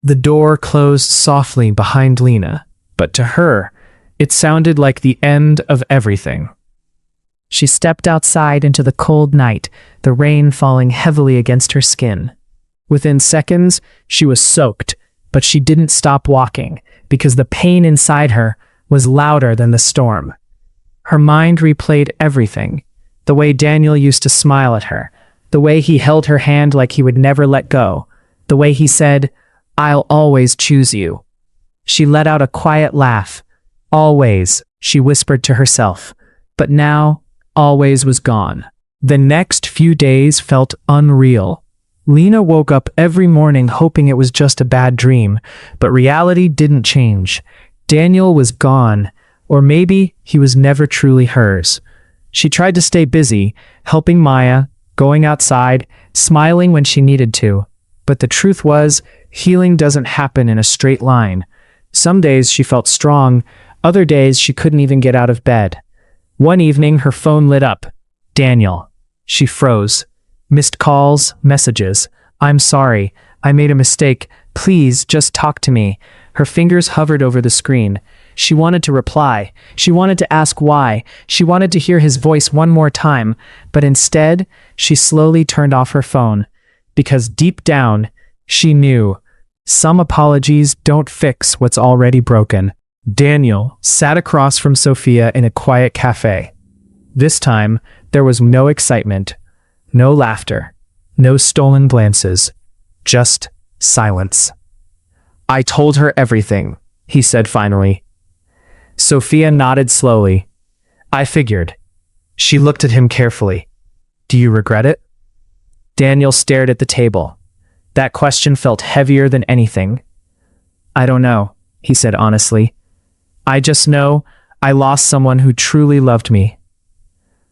The door closed softly behind Lena, but to her, it sounded like the end of everything. She stepped outside into the cold night, the rain falling heavily against her skin. Within seconds, she was soaked, but she didn't stop walking because the pain inside her was louder than the storm. Her mind replayed everything, the way Daniel used to smile at her, the way he held her hand like he would never let go, the way he said, "I'll always choose you." She let out a quiet laugh. "Always," she whispered to herself. But now, always was gone. The next few days felt unreal. Lena woke up every morning hoping it was just a bad dream, but reality didn't change. Daniel was gone, or maybe he was never truly hers. She tried to stay busy, helping Maya, going outside, smiling when she needed to. But the truth was, healing doesn't happen in a straight line. Some days she felt strong, other days she couldn't even get out of bed. One evening, her phone lit up. Daniel. She froze. Missed calls, messages. "I'm sorry. I made a mistake. Please, just talk to me." Her fingers hovered over the screen. She wanted to reply. She wanted to ask why. She wanted to hear his voice one more time. But instead, she slowly turned off her phone. Because deep down, she knew some apologies don't fix what's already broken. Daniel sat across from Sophia in a quiet cafe. This time, there was no excitement, no laughter, no stolen glances, just silence. "I told her everything," he said finally. Sophia nodded slowly. "I figured." She looked at him carefully. "Do you regret it?" Daniel stared at the table. That question felt heavier than anything. "I don't know," he said honestly. "I just know I lost someone who truly loved me."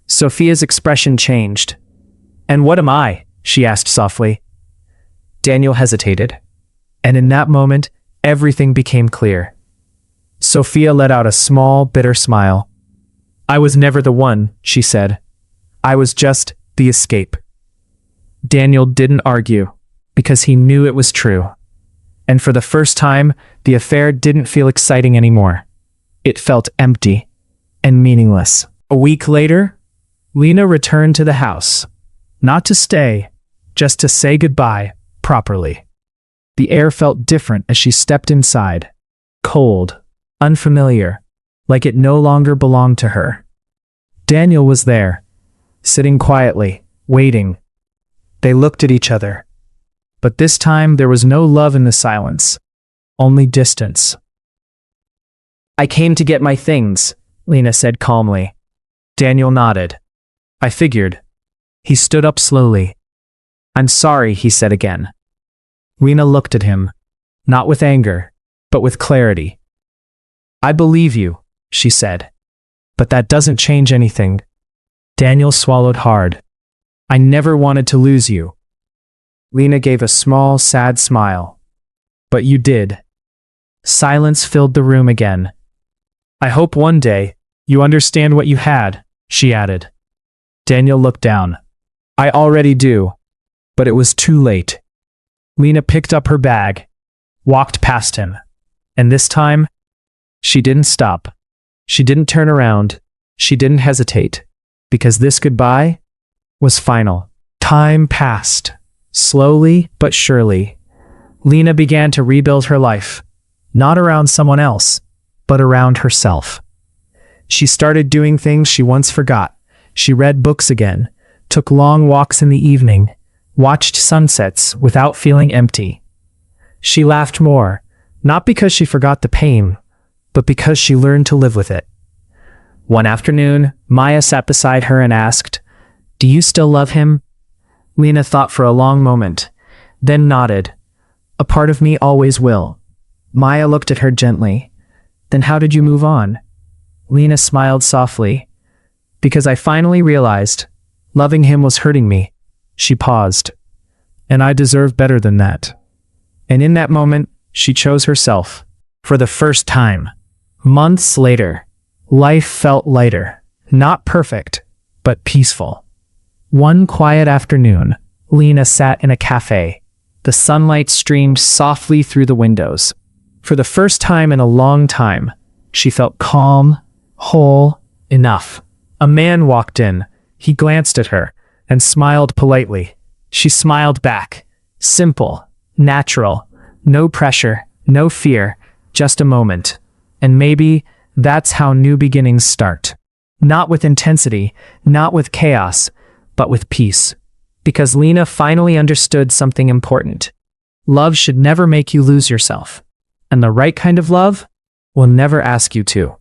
Sophia's expression changed. "And what am I?" she asked softly. Daniel hesitated. And in that moment, everything became clear. Sophia let out a small, bitter smile. "I was never the one," she said. "I was just the escape." Daniel didn't argue, because he knew it was true. And for the first time, the affair didn't feel exciting anymore. It felt empty and meaningless. A week later, Lena returned to the house. Not to stay, just to say goodbye properly. The air felt different as she stepped inside. Cold, unfamiliar, like it no longer belonged to her. Daniel was there, sitting quietly, waiting. They looked at each other. But this time there was no love in the silence, only distance. "I came to get my things," Lena said calmly. Daniel nodded. "I figured." He stood up slowly. "I'm sorry," he said again. Lena looked at him, not with anger, but with clarity. "I believe you," she said. "But that doesn't change anything." Daniel swallowed hard. "I never wanted to lose you." Lena gave a small, sad smile. "But you did." Silence filled the room again. "I hope one day you understand what you had," she added. Daniel looked down. "I already do." But it was too late. Lena picked up her bag, walked past him. And this time, she didn't stop. She didn't turn around. She didn't hesitate. Because this goodbye was final. Time passed. Slowly but surely, Lena began to rebuild her life, not around someone else, but around herself. She started doing things she once forgot. She read books again, took long walks in the evening, watched sunsets without feeling empty. She laughed more, not because she forgot the pain, but because she learned to live with it. One afternoon, Maya sat beside her and asked, "Do you still love him?" Lena thought for a long moment, then nodded. "A part of me always will." Maya looked at her gently. "Then how did you move on?" Lena smiled softly. "Because I finally realized loving him was hurting me." She paused. "And I deserve better than that." And in that moment, she chose herself. For the first time. Months later, life felt lighter. Not perfect, but peaceful. One quiet afternoon, Lena sat in a cafe. The sunlight streamed softly through the windows. For the first time in a long time, she felt calm, whole, enough. A man walked in. He glanced at her and smiled politely. She smiled back. Simple, natural, no pressure, no fear, just a moment. And maybe that's how new beginnings start. Not with intensity, not with chaos, but with peace. Because Lena finally understood something important. Love should never make you lose yourself. And the right kind of love will never ask you to.